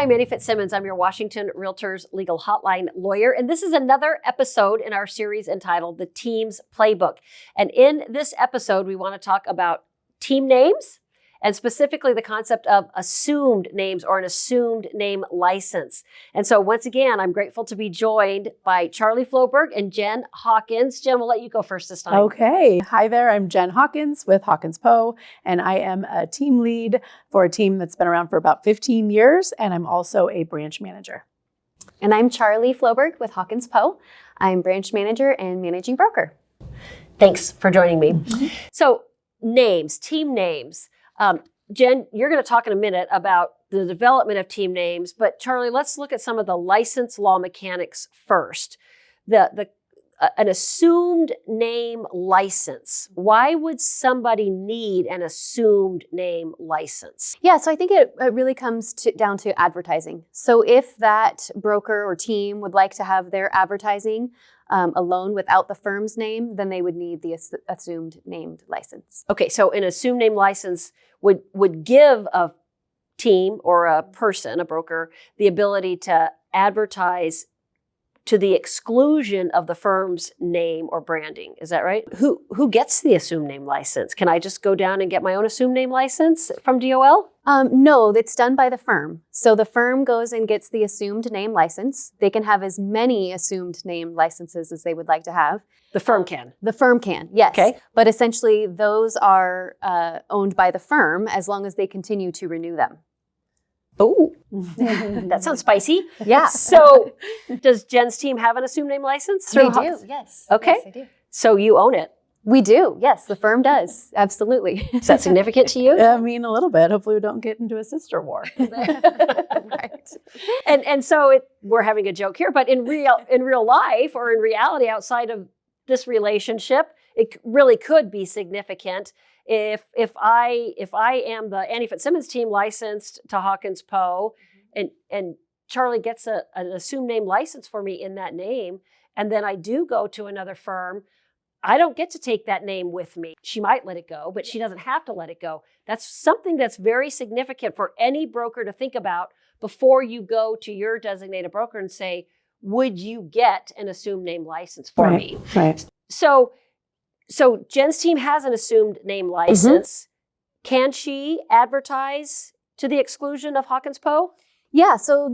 Hi, I'm Annie Fitzsimmons. I'm your Washington REALTORS Legal Hotline lawyer, and this is another episode in our series entitled The Team's Playbook. And in this episode, we want to talk about team names, and specifically the concept of assumed names or an assumed name license. And so once again, I'm grateful to be joined by Charlie Floberg and Jen Hawkins. Jen, we'll let you go first this time. Okay. Hi there. I'm Jen Hawkins with Hawkins-Poe, and I am a team lead for a team that's been around for about 15 years, and I'm also a branch manager. And I'm Charlie Floberg with Hawkins-Poe. I'm branch manager and managing broker. Thanks for joining me. So names, team names. Jen, you're going to talk in a minute about the development of team names, but Charlie, let's look at some of the license law mechanics first. An assumed name license. Why would somebody need an assumed name license? Yeah, so I think it really comes down to advertising. So if that broker or team would like to have their advertising alone without the firm's name, then they would need the assumed named license. Okay, so an assumed name license would give a team or a person, a broker, the ability to advertise to the exclusion of the firm's name or branding. Is that right? Who gets the assumed name license? Can I just go down and get my own assumed name license from DOL? No, it's done by the firm. So the firm goes and gets the assumed name license. They can have as many assumed name licenses as they would like to have. The firm can. The firm can, yes. Okay. But essentially, those are owned by the firm as long as they continue to renew them. Oh, that sounds spicy. Yeah. So does Jen's team have an assumed name license? They do, yes. Okay. Yes, they do. So you own it. We do, yes. The firm does, absolutely. Is that significant to you? I mean, a little bit. Hopefully we don't get into a sister war. Right. And so we're having a joke here, but in real life or in reality outside of this relationship, it really could be significant. If I am the Annie Fitzsimmons team licensed to Hawkins-Poe, and Charlie gets an assumed name license for me in that name, and then I do go to another firm, I don't get to take that name with me. She might let it go, but she doesn't have to let it go. That's something that's very significant for any broker to think about before you go to your designated broker and say, would you get an assumed name license for me? Right. So Jen's team has an assumed name license. Can she advertise to the exclusion of Hawkins-Poe? Yeah, so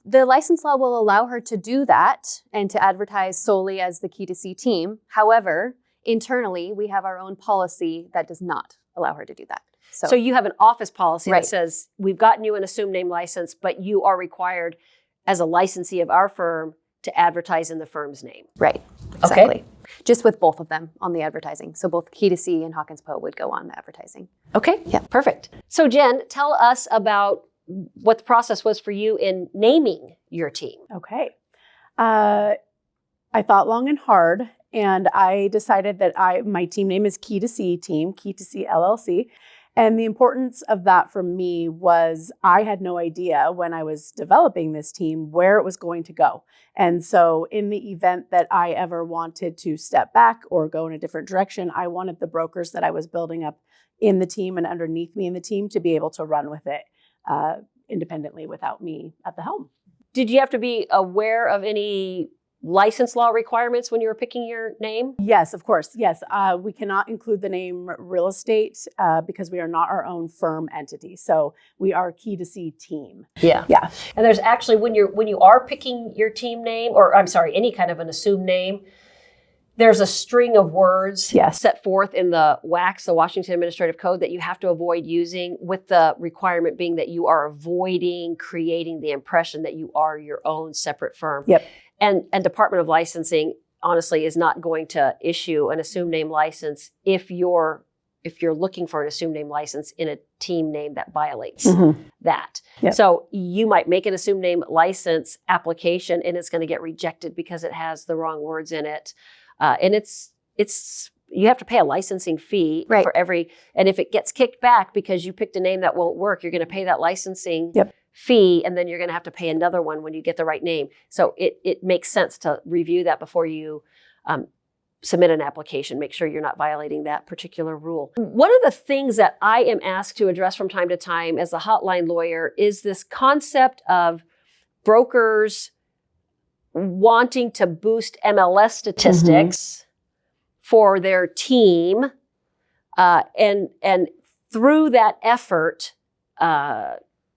the license law will allow her to do that and to advertise solely as the Key2C team. However, internally, we have our own policy that does not allow her to do that. So you have an office policy Right. that says, we've gotten you an assumed name license, but you are required as a licensee of our firm to advertise in the firm's name. Right, exactly. Just with both of them on the advertising. So both Key2C and Hawkins-Poe would go on the advertising. Okay, Yeah. Perfect. So Jen, tell us about what the process was for you in naming your team. Okay. I thought long and hard, and I decided that my team name is Key2C team, Key2C LLC. And the importance of that for me was I had no idea when I was developing this team where it was going to go. And so in the event that I ever wanted to step back or go in a different direction, I wanted the brokers that I was building up in the team and underneath me in the team to be able to run with it independently without me at the helm. Did you have to be aware of any license law requirements when you were picking your name? Yes, of course. Yes. We cannot include the name real estate because we are not our own firm entity. So we are Key2C team. Yeah. Yeah. And there's actually, when you are picking your team name, or I'm sorry, any kind of an assumed name, there's a string of words set forth in the WACS, the Washington Administrative Code, that you have to avoid using, with the requirement being that you are avoiding creating the impression that you are your own separate firm. Yep. And Department of Licensing, honestly, is not going to issue an assumed name license if you're looking for an assumed name license in a team name that violates that. Yep. So you might make an assumed name license application and it's going to get rejected because it has the wrong words in it. And it's you have to pay a licensing fee for every, and if it gets kicked back because you picked a name that won't work, you're going to pay that licensing fee, and then you're going to have to pay another one when you get the right name. So it makes sense to review that before you submit an application. Make sure you're not violating that particular rule. One of the things that I am asked to address from time to time as a hotline lawyer is this concept of brokers wanting to boost MLS statistics for their team, and through that effort,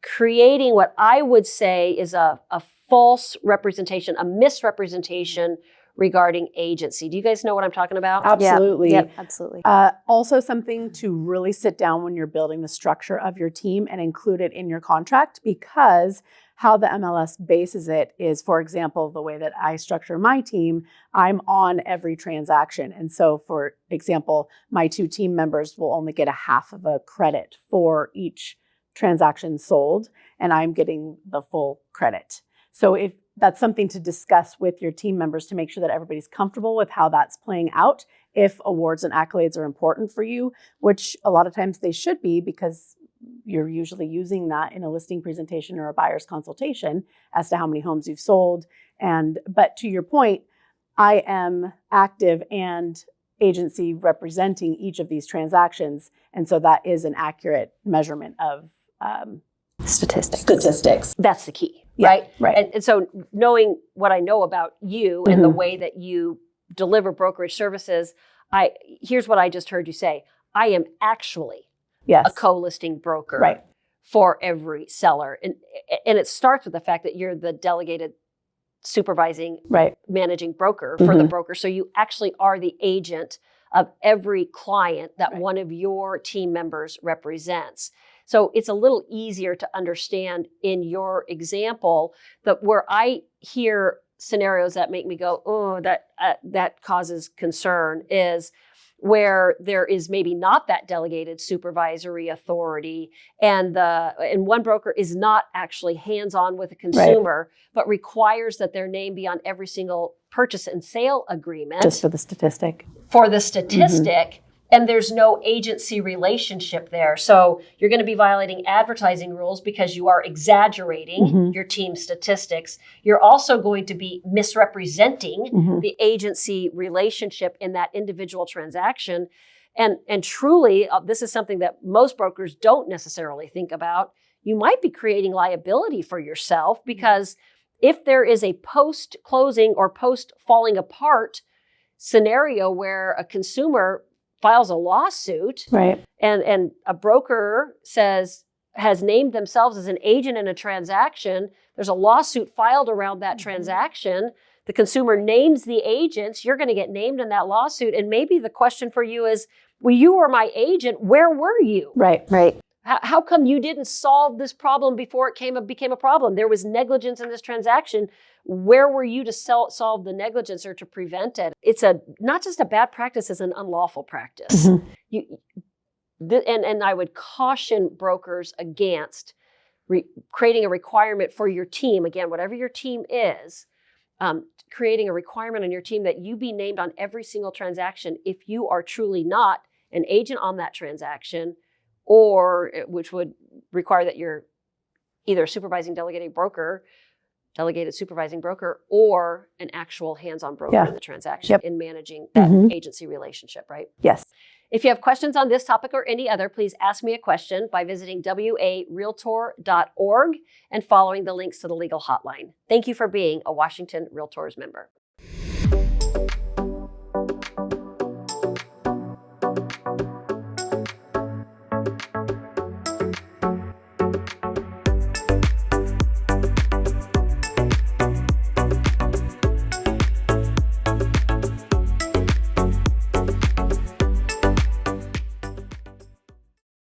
creating what I would say is a false representation, a misrepresentation regarding agency. Do you guys know what I'm talking about? Absolutely. Yep, absolutely. Also something to really sit down when you're building the structure of your team and include it in your contract, because how the MLS bases it is, for example, the way that I structure my team, I'm on every transaction. And so, for example, my 2 team members will only get a half of a credit for each transaction sold, and I'm getting the full credit. So if that's something to discuss with your team members to make sure that everybody's comfortable with how that's playing out. If awards and accolades are important for you, which a lot of times they should be, because you're usually using that in a listing presentation or a buyer's consultation as to how many homes you've sold. But to your point, I am active and agency representing each of these transactions. And so that is an accurate measurement of statistics. That's the key, Yeah, right? right. And so knowing what I know about you and the way that you deliver brokerage services, here's what I just heard you say. I am actually a co-listing broker for every seller. And it starts with the fact that you're the delegated supervising managing broker for the broker. So you actually are the agent of every client that one of your team members represents. So it's a little easier to understand in your example that where I hear scenarios that make me go, oh, that causes concern, is where there is maybe not that delegated supervisory authority, and one broker is not actually hands-on with a consumer, but requires that their name be on every single purchase and sale agreement. Just for the statistic. And there's no agency relationship there. So you're going to be violating advertising rules because you are exaggerating your team's statistics. You're also going to be misrepresenting the agency relationship in that individual transaction. And truly, this is something that most brokers don't necessarily think about. You might be creating liability for yourself, because if there is a post-closing or post-falling apart scenario where a consumer files a lawsuit, and a broker has named themselves as an agent in a transaction, there's a lawsuit filed around that transaction, the consumer names the agents, you're going to get named in that lawsuit, and maybe the question for you is, well, you were my agent, where were you? How come you didn't solve this problem before it became a problem? There was negligence in this transaction. Where were you to solve the negligence or to prevent it? It's not just a bad practice, it's an unlawful practice. And I would caution brokers against creating a requirement for your team, again, whatever your team is, creating a requirement on your team that you be named on every single transaction if you are truly not an agent on that transaction, or which would require that you're either a supervising delegated supervising broker, or an actual hands-on broker in the transaction in managing that agency relationship, right? Yes. If you have questions on this topic or any other, please ask me a question by visiting warealtor.org and following the links to the legal hotline. Thank you for being a Washington REALTORS member.